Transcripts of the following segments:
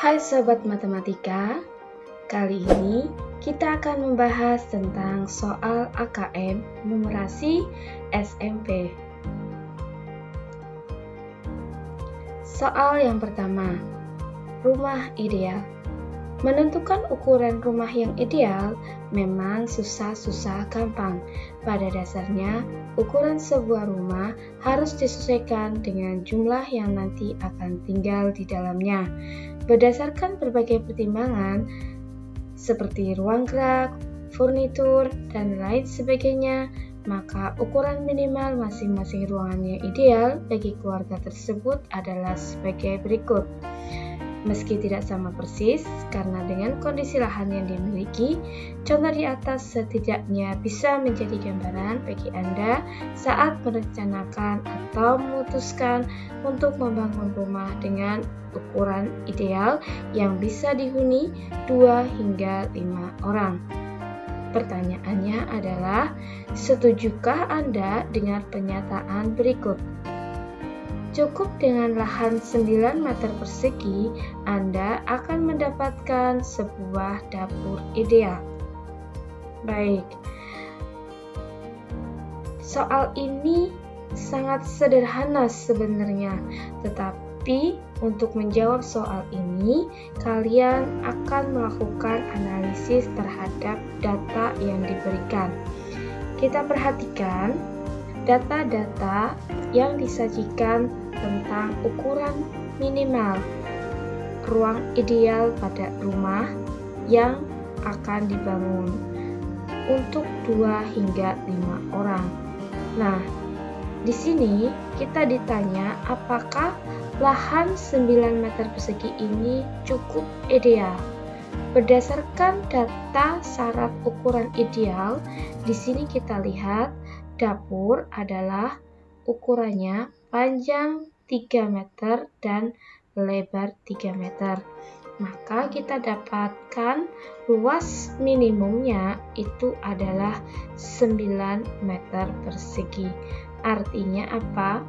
Hai Sobat Matematika, kali ini kita akan membahas tentang soal AKM numerasi SMP. Soal yang pertama, rumah ideal. Menentukan ukuran rumah yang ideal memang susah gampang. Pada dasarnya, ukuran sebuah rumah harus disesuaikan dengan jumlah yang nanti akan tinggal di dalamnya. Berdasarkan berbagai pertimbangan seperti ruang gerak, furnitur, dan lain sebagainya, maka ukuran minimal masing-masing ruangan yang ideal bagi keluarga tersebut adalah sebagai berikut. Meski tidak sama persis, karena dengan kondisi lahan yang dimiliki, contoh di atas setidaknya bisa menjadi gambaran bagi Anda saat merencanakan atau memutuskan untuk membangun rumah dengan ukuran ideal yang bisa dihuni 2 hingga 5 orang. Pertanyaannya adalah, setujukah Anda dengan pernyataan berikut? Cukup dengan lahan 9 meter persegi, Anda akan mendapatkan sebuah dapur ideal. Baik, soal ini sangat sederhana sebenarnya, tetapi untuk menjawab soal ini, kalian akan melakukan analisis terhadap data yang diberikan. Kita perhatikan data-data yang disajikan tentang ukuran minimal ruang ideal pada rumah yang akan dibangun untuk 2 hingga 5 orang. Nah, di sini kita ditanya apakah lahan 9 meter persegi ini cukup ideal. Berdasarkan data syarat ukuran ideal, di sini kita lihat dapur adalah ukurannya panjang 3 meter dan lebar 3 meter. Maka kita dapatkan luas minimumnya itu adalah 9 meter persegi. Artinya apa?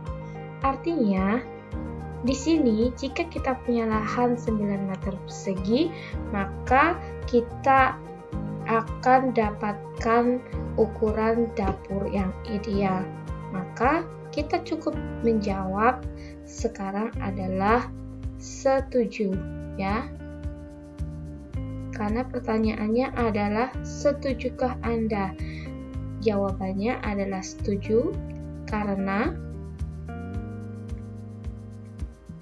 Artinya di sini jika kita punya lahan 9 meter persegi, maka kita akan dapatkan ukuran dapur yang ideal. Maka kita cukup menjawab sekarang adalah setuju, ya. Karena pertanyaannya adalah setujukah Anda? Jawabannya adalah setuju karena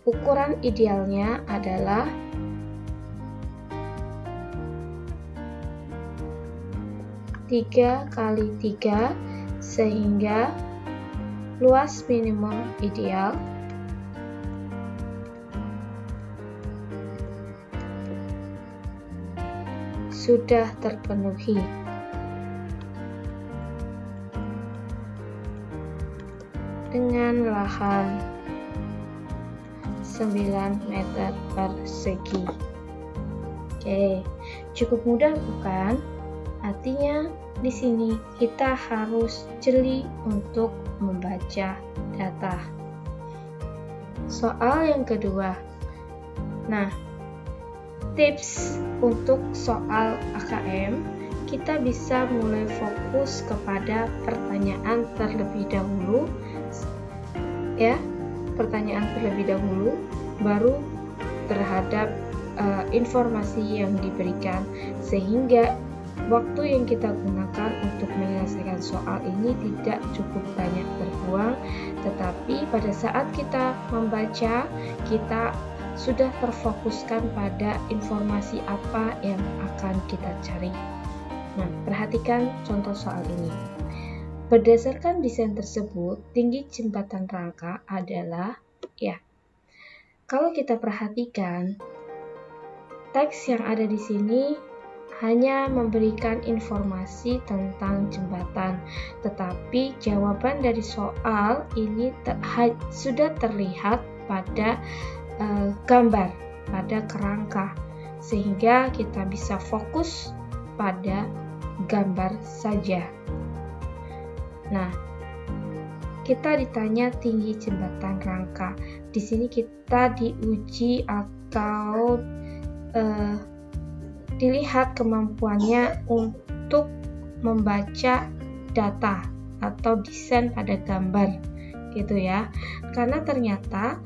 ukuran idealnya adalah 3 kali 3 sehingga luas minimum ideal sudah terpenuhi. Dengan lahan 9 meter persegi. Oke, cukup mudah bukan? Artinya di sini kita harus jeli untuk membaca data. Soal yang kedua. Nah, tips untuk soal AKM, kita bisa mulai fokus kepada pertanyaan terlebih dahulu, ya. Pertanyaan terlebih dahulu, baru terhadap informasi yang diberikan, sehingga waktu yang kita gunakan untuk menyelesaikan soal ini tidak cukup banyak terbuang, tetapi pada saat kita membaca, kita sudah terfokuskan pada informasi apa yang akan kita cari. Nah, perhatikan contoh soal ini. Berdasarkan desain tersebut, tinggi jembatan rangka adalah, ya, kalau kita perhatikan, teks yang ada di sini hanya memberikan informasi tentang jembatan, tetapi jawaban dari soal ini sudah terlihat pada gambar, pada kerangka, sehingga kita bisa fokus pada gambar saja. Nah, kita ditanya tinggi jembatan rangka. Di sini kita diuji atau eh, dilihat kemampuannya untuk membaca data atau desain pada gambar gitu ya. Karena ternyata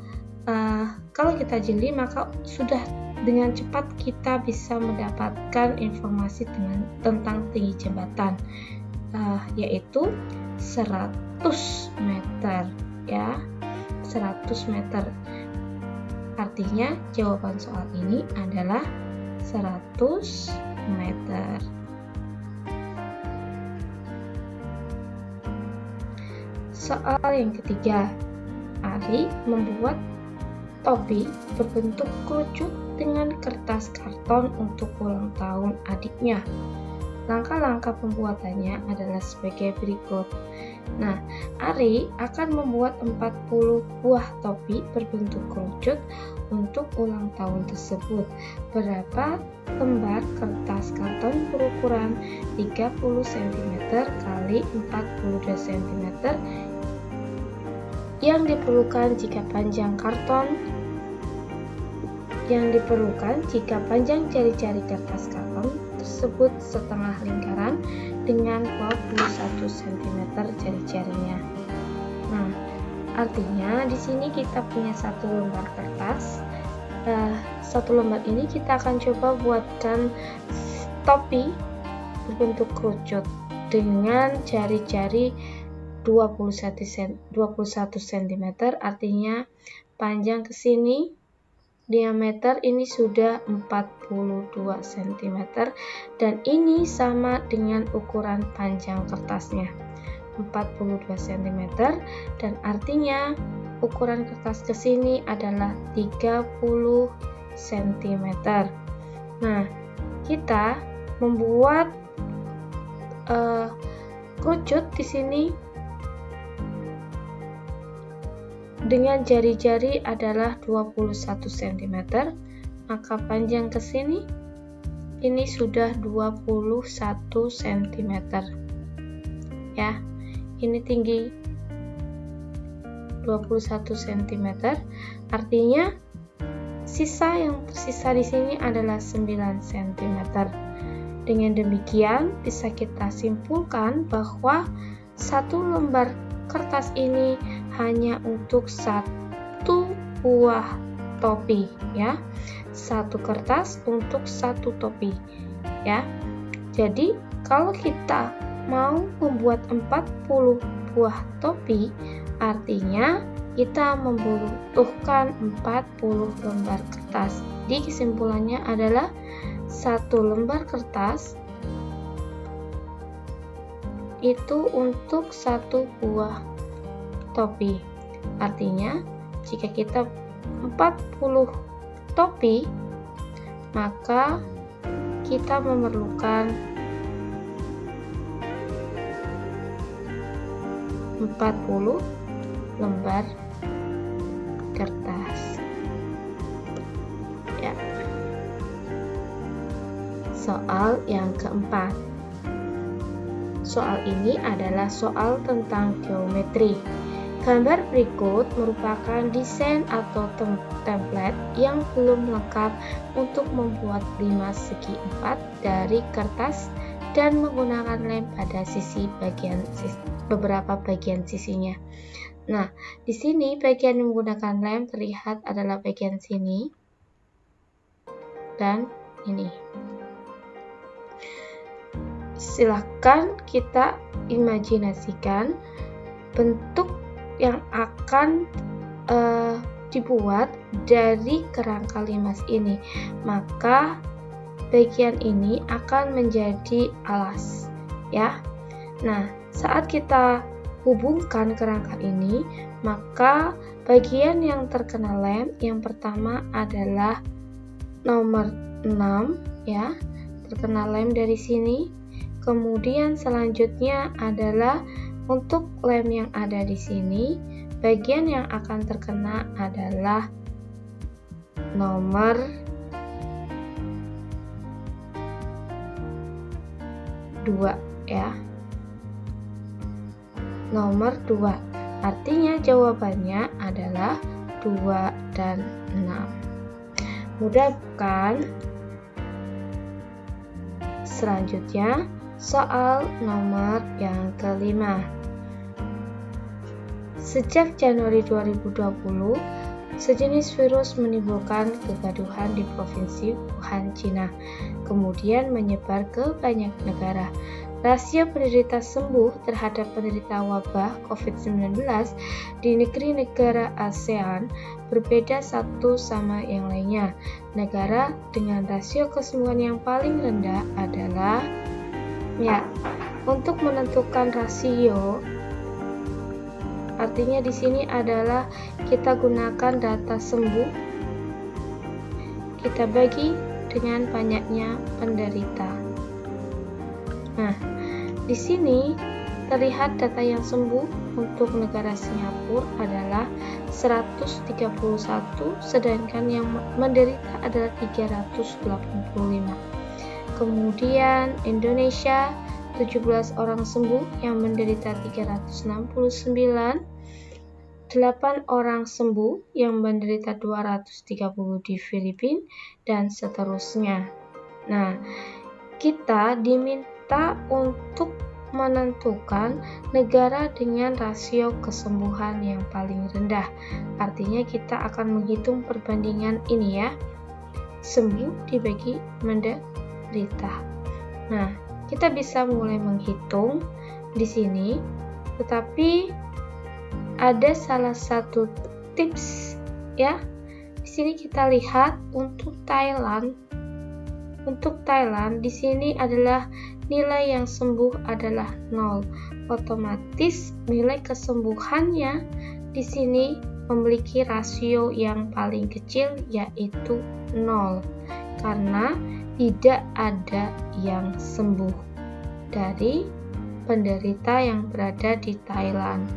kalau kita jeli maka sudah dengan cepat kita bisa mendapatkan informasi tentang tinggi jembatan, yaitu 100 meter ya, 100 meter. Artinya jawaban soal ini adalah 100 meter. Soal yang ketiga, Ari membuat topi berbentuk kerucut dengan kertas karton untuk ulang tahun adiknya. Langkah-langkah pembuatannya adalah sebagai berikut. Nah, Ari akan membuat 40 buah topi berbentuk kerucut untuk ulang tahun tersebut. Berapa lembar kertas karton berukuran 30 cm x 42 cm yang diperlukan jika panjang jari-jari kertas karton tersebut setengah lingkaran dengan 21 cm jari-jarinya. Nah, artinya di sini kita punya satu lembar kertas. Satu lembar ini kita akan coba buatkan topi berbentuk kerucut dengan jari-jari 21 cm, artinya panjang ke sini, diameter ini sudah 42 cm, dan ini sama dengan ukuran panjang kertasnya 42 cm, dan artinya ukuran kertas ke sini adalah 30 cm. Nah, kita membuat kerucut di sini dengan jari-jari adalah 21 cm, maka panjang ke sini ini sudah 21 cm. Ya, ini tinggi 21 cm. Artinya sisa yang tersisa di sini adalah 9 cm. Dengan demikian bisa kita simpulkan bahwa satu lembar kertas ini hanya untuk satu buah topi ya. Satu kertas untuk satu topi ya. Jadi kalau kita mau membuat 40 buah topi, artinya kita membutuhkan 40 lembar kertas. Jadi kesimpulannya adalah satu lembar kertas itu untuk satu buah topi. Artinya jika kita 40 topi, maka kita memerlukan 40 lembar kertas ya. Soal yang keempat. Soal ini adalah soal tentang geometri. Gambar berikut merupakan desain atau template yang belum lengkap untuk membuat 5 segi 4 dari kertas dan menggunakan lem pada beberapa bagian sisinya. Nah, di sini bagian yang menggunakan lem terlihat adalah bagian sini dan ini. Silahkan kita imajinasikan bentuk yang akan dibuat dari kerangka limas ini. Maka bagian ini akan menjadi alas ya. Nah, saat kita hubungkan kerangka ini, maka bagian yang terkena lem yang pertama adalah nomor 6 ya, terkena lem dari sini. Kemudian selanjutnya adalah untuk lem yang ada di sini, bagian yang akan terkena adalah nomor 2 ya. Nomor 2. Artinya jawabannya adalah 2 dan 6. Mudah bukan? Selanjutnya, soal nomor yang kelima. Sejak Januari 2020, sejenis virus menimbulkan kegaduhan di Provinsi Wuhan, Cina, kemudian menyebar ke banyak negara. Rasio penderita sembuh terhadap penderita wabah COVID-19 di negeri-negara ASEAN berbeda satu sama yang lainnya. Negara dengan rasio kesembuhan yang paling rendah adalah, untuk menentukan rasio, artinya di sini adalah kita gunakan data sembuh, kita bagi dengan banyaknya penderita. Nah, di sini terlihat data yang sembuh untuk negara Singapura adalah 131, sedangkan yang menderita adalah 385. Kemudian Indonesia 17 orang sembuh yang menderita 369, 8 orang sembuh yang menderita 230 di Filipina, dan seterusnya. Nah, kita diminta untuk menentukan negara dengan rasio kesembuhan yang paling rendah. Artinya kita akan menghitung perbandingan ini ya. Sembuh dibagi menderita. Nah, kita bisa mulai menghitung di sini, tetapi ada salah satu tips ya. Di sini kita lihat untuk Thailand. Untuk Thailand di sini adalah nilai yang sembuh adalah 0. Otomatis nilai kesembuhannya di sini memiliki rasio yang paling kecil yaitu 0 karena tidak ada yang sembuh dari penderita yang berada di Thailand.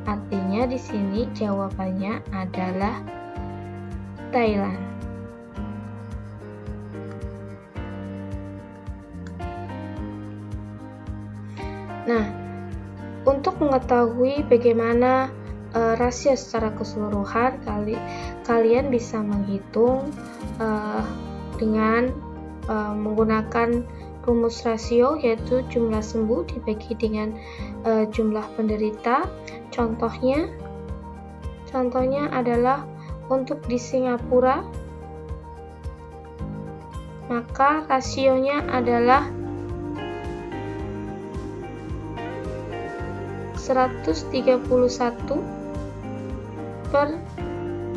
Artinya di sini jawabannya adalah Thailand. Nah, untuk mengetahui bagaimana rasio secara keseluruhan, kalian bisa menghitung dengan menggunakan rumus rasio, yaitu jumlah sembuh dibagi dengan jumlah penderita. Contohnya adalah untuk di Singapura, maka rasionya adalah 131 per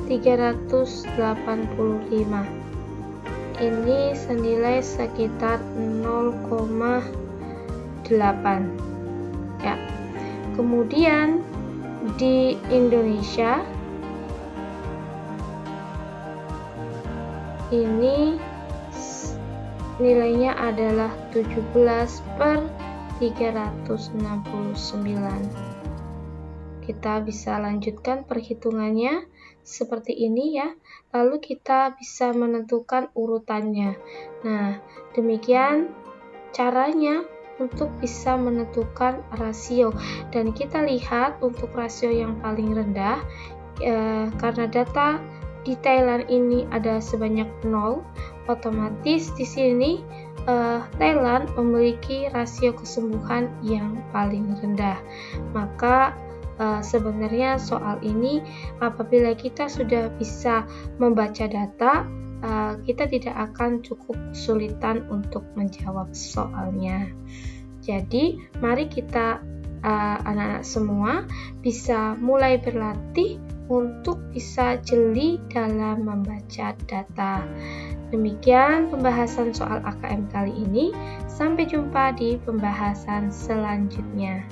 385. Ini senilai sekitar 0,8 ya. Kemudian di Indonesia ini nilainya adalah 17 per 369. Kita bisa lanjutkan perhitungannya seperti ini ya. Lalu kita bisa menentukan urutannya. Nah, demikian caranya untuk bisa menentukan rasio. Dan kita lihat untuk rasio yang paling rendah, karena data di Thailand ini ada sebanyak 0, otomatis di sini Thailand memiliki rasio kesembuhan yang paling rendah. Maka sebenarnya soal ini apabila kita sudah bisa membaca data, kita tidak akan cukup kesulitan untuk menjawab soalnya. Jadi mari kita anak-anak semua bisa mulai berlatih untuk bisa jeli dalam membaca data. Demikian pembahasan soal AKM kali ini. Sampai jumpa di pembahasan selanjutnya.